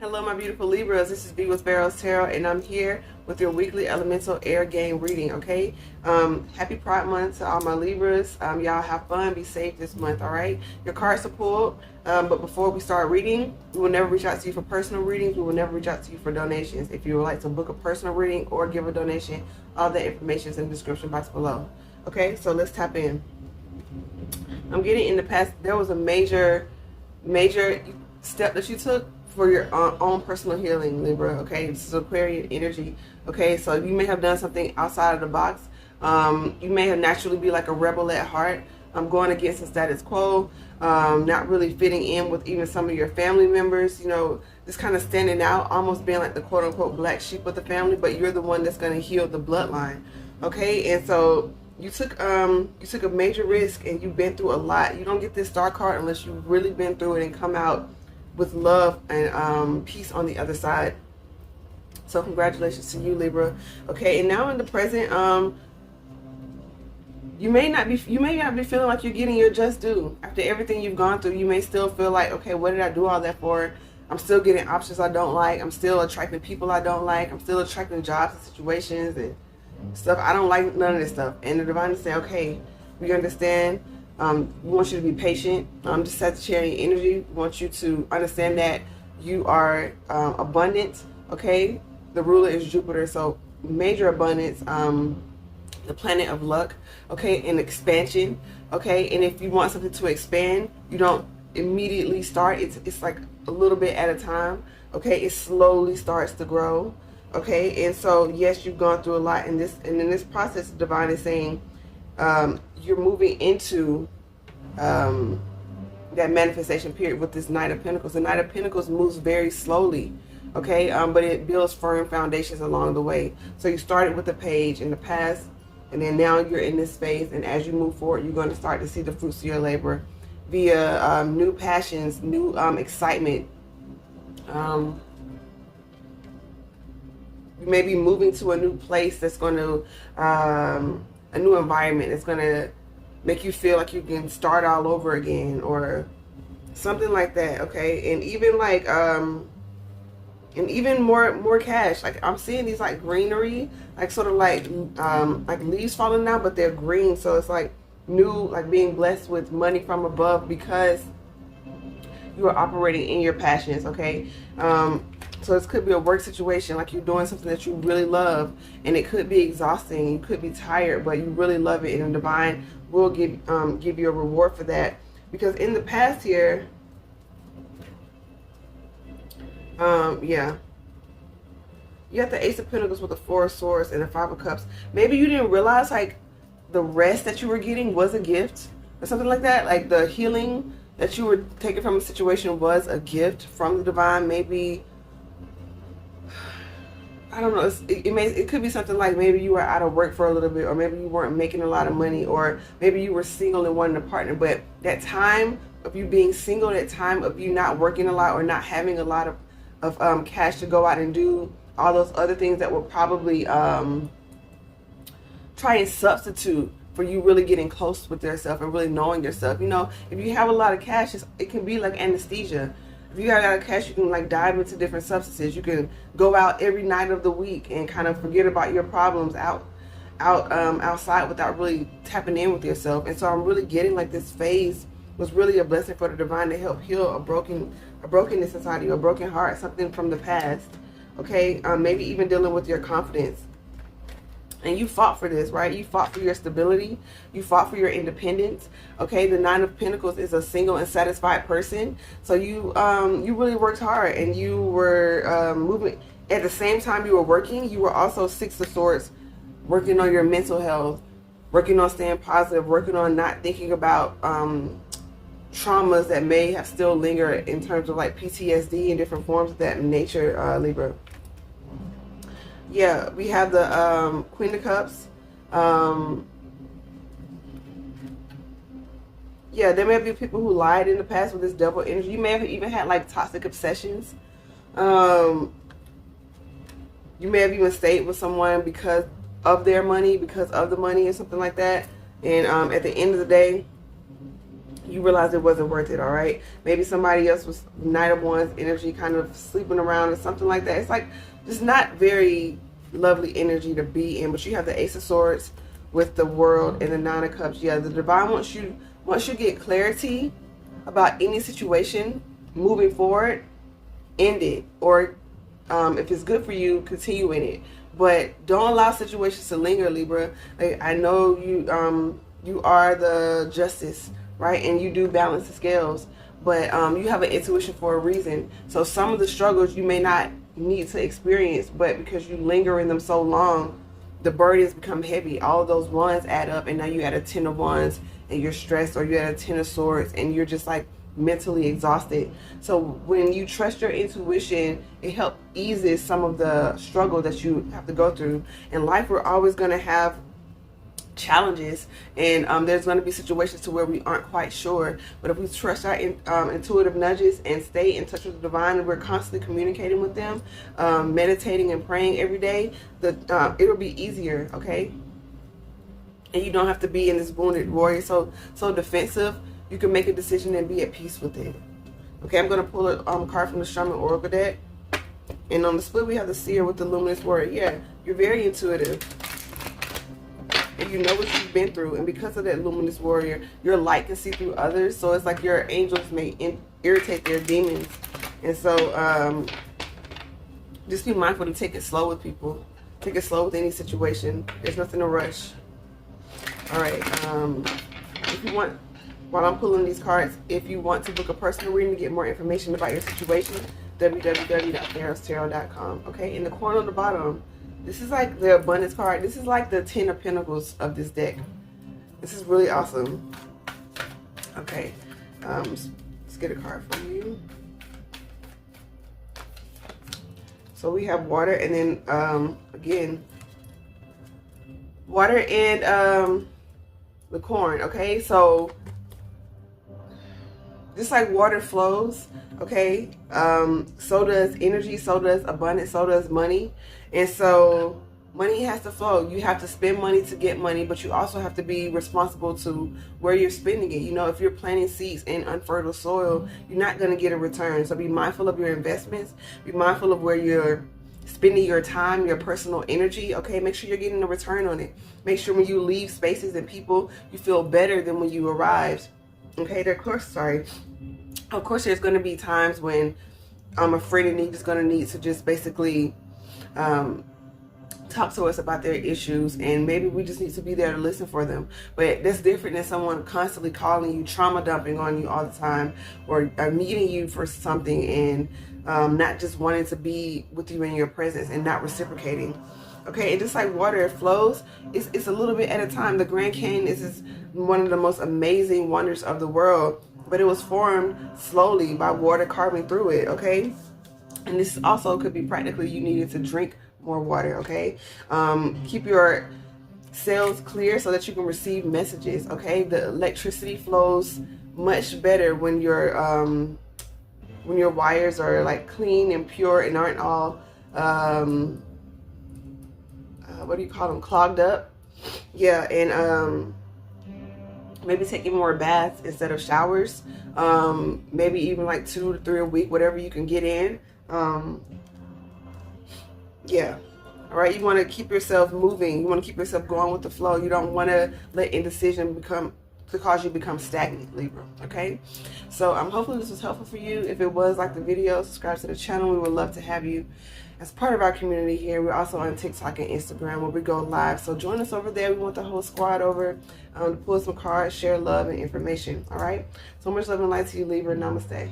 Hello, my beautiful Libras. This is V with PharaohsTarot, and I'm here with your weekly elemental air game reading, okay? Happy Pride Month to all my Libras. Y'all have fun. Be safe this month, all right? Your cards are pulled, but before we start reading, we will never reach out to you for personal readings. We will never reach out to you for donations. If you would like to book a personal reading or give a donation, all that information is in the description box below. Okay, so let's tap in. I'm getting in the past, there was a major step that you took for your own personal healing, Libra, okay? This is Aquarian energy, okay? So you may have done something outside of the box. You may have naturally be like a rebel at heart, going against the status quo, not really fitting in with even some of your family members, you know, just kind of standing out, almost being like the quote-unquote black sheep of the family, but you're the one that's going to heal the bloodline, okay? And so you took a major risk and you've been through a lot. You don't get this star card unless you've really been through it and come out with love and peace on the other side. So congratulations to you, Libra. Okay, and now in the present, you may not be feeling like you're getting your just due. After everything you've gone through, you may still feel like, okay, what did I do all that for? I'm still getting options I don't like. I'm still attracting people I don't like. I'm still attracting jobs and situations and stuff. I don't like none of this stuff. And the divine is saying, okay, we understand. We want you to be patient. Just Sagittarian energy. We want you to understand that you are abundant. Okay, the ruler is Jupiter, so major abundance. The planet of luck. Okay, and expansion. Okay, and if you want something to expand, you don't immediately start. It's like a little bit at a time. Okay, it slowly starts to grow. Okay, and so yes, you've gone through a lot in this, and in this process, the divine is saying you're moving into that manifestation period with this Knight of Pentacles. The Knight of Pentacles moves very slowly, okay, but it builds firm foundations along the way. So you started with the Page in the past, and then now you're in this phase, and as you move forward, you're going to start to see the fruits of your labor via new passions, new excitement. You may be moving to a new place that's going to, a new environment that's going to make you feel like you can start all over again or something like that, okay? And even like, and even more cash. Like I'm seeing these like greenery, like sort of like leaves falling down, but they're green. So it's like new, like being blessed with money from above because you are operating in your passions, okay? So this could be a work situation, like you're doing something that you really love, and it could be exhausting, you could be tired, but you really love it, and the divine will give you a reward for that. Because in the past here, yeah, you got the Ace of Pentacles with the Four of Swords and the Five of Cups. Maybe you didn't realize like the rest that you were getting was a gift or something like that. Like the healing that you were taking from a situation was a gift from the divine. Maybe, I don't know, it could be something like maybe you were out of work for a little bit, or maybe you weren't making a lot of money, or maybe you were single and wanted a partner, but that time of you being single, that time of you not working a lot or not having a lot of cash to go out and do all those other things that will probably try and substitute for you really getting close with yourself and really knowing yourself. You know, if you have a lot of cash, it can be like anesthesia. If you got a lot of cash, you can like dive into different substances. You can go out every night of the week and kind of forget about your problems outside without really tapping in with yourself. And so I'm really getting like this phase was really a blessing for the divine to help heal a brokenness inside you, a broken heart, something from the past. Okay, maybe even dealing with your confidence. And you fought for this, right? You fought for your stability. You fought for your independence. Okay, the Nine of Pentacles is a single and satisfied person. So you really worked hard, and you were moving. At the same time you were working, you were also Six of Swords, working on your mental health, working on staying positive, working on not thinking about traumas that may have still lingered in terms of like PTSD and different forms of that nature, Libra. Yeah, we have the Queen of Cups. Yeah, there may be people who lied in the past with this double energy. You may have even had like toxic obsessions. You may have even stayed with someone because of their money, because of the money or something like that. And at the end of the day, you realize it wasn't worth it, all right? Maybe somebody else was Knight of Wands energy, kind of sleeping around or something like that. It's like just not very lovely energy to be in. But you have the Ace of Swords with the World and the Nine of Cups. Yeah, the Divine wants you get clarity about any situation moving forward, end it. Or if it's good for you, continue in it. But don't allow situations to linger, Libra. Like, I know you are the Justice, right? And you do balance the scales, but you have an intuition for a reason. So some of the struggles you may not need to experience, but because you linger in them so long, the burdens become heavy. All of those wands add up, and now you add a 10 of wands and you're stressed, or you add a 10 of swords and you're just like mentally exhausted. So when you trust your intuition, it helps eases some of the struggle that you have to go through. In life, we're always going to have challenges, and there's going to be situations to where we aren't quite sure, but if we trust our intuitive nudges and stay in touch with the divine, and we're constantly communicating with them, meditating and praying every day, it'll be easier, okay? And you don't have to be in this wounded warrior so defensive. You can make a decision and be at peace with it. Okay, I'm going to pull a card from the Shaman Oracle deck, and on the split we have the Seer with the Luminous Warrior. Yeah, you're very intuitive. And you know what you've been through, and because of that Luminous Warrior, your light can see through others. So it's like your angels may irritate their demons, and so just be mindful to take it slow with people. Take it slow with any situation. There's nothing to rush. All right. If you want, while I'm pulling these cards, if you want to book a personal reading to get more information about your situation, www.PharaohsTarot.com. Okay. In the corner on the bottom, this is like the abundance card. This is like the 10 of Pentacles of this deck. This is really awesome. Okay, let's get a card from you. So we have water, and then again, water and the corn. Okay, so just like water flows, okay, so does energy, so does abundance, so does money. And so money has to flow. You have to spend money to get money, but you also have to be responsible to where you're spending it. You know, if you're planting seeds in unfertile soil, you're not going to get a return. So be mindful of your investments. Be mindful of where you're spending your time, your personal energy. Okay, make sure you're getting a return on it. Make sure when you leave spaces and people, you feel better than when you arrived. Okay, of course, there's going to be times when a friend in need is going to need to just basically talk to us about their issues, and maybe we just need to be there to listen for them. But that's different than someone constantly calling you, trauma dumping on you all the time, or needing you for something and not just wanting to be with you in your presence and not reciprocating. Okay, and just like water, it flows. It's a little bit at a time. The Grand Canyon is one of the most amazing wonders of the world, but it was formed slowly by water carving through it. Okay, and this also could be practically you needed to drink more water. Okay, keep your cells clear so that you can receive messages. Okay, the electricity flows much better when your wires are like clean and pure and aren't all what do you call them, clogged up. Yeah, and maybe taking more baths instead of showers. Maybe even like 2 to 3 a week, whatever you can get in. Yeah. All right. You want to keep yourself moving. You want to keep yourself going with the flow. You don't want to let indecision cause you become stagnant, Libra. Okay. So hopefully this was helpful for you. If it was, like the video, subscribe to the channel. We would love to have you as part of our community here. We're also on TikTok and Instagram where we go live. So join us over there. We want the whole squad over to pull some cards, share love and information. All right. So much love and light to you, Libra. Namaste.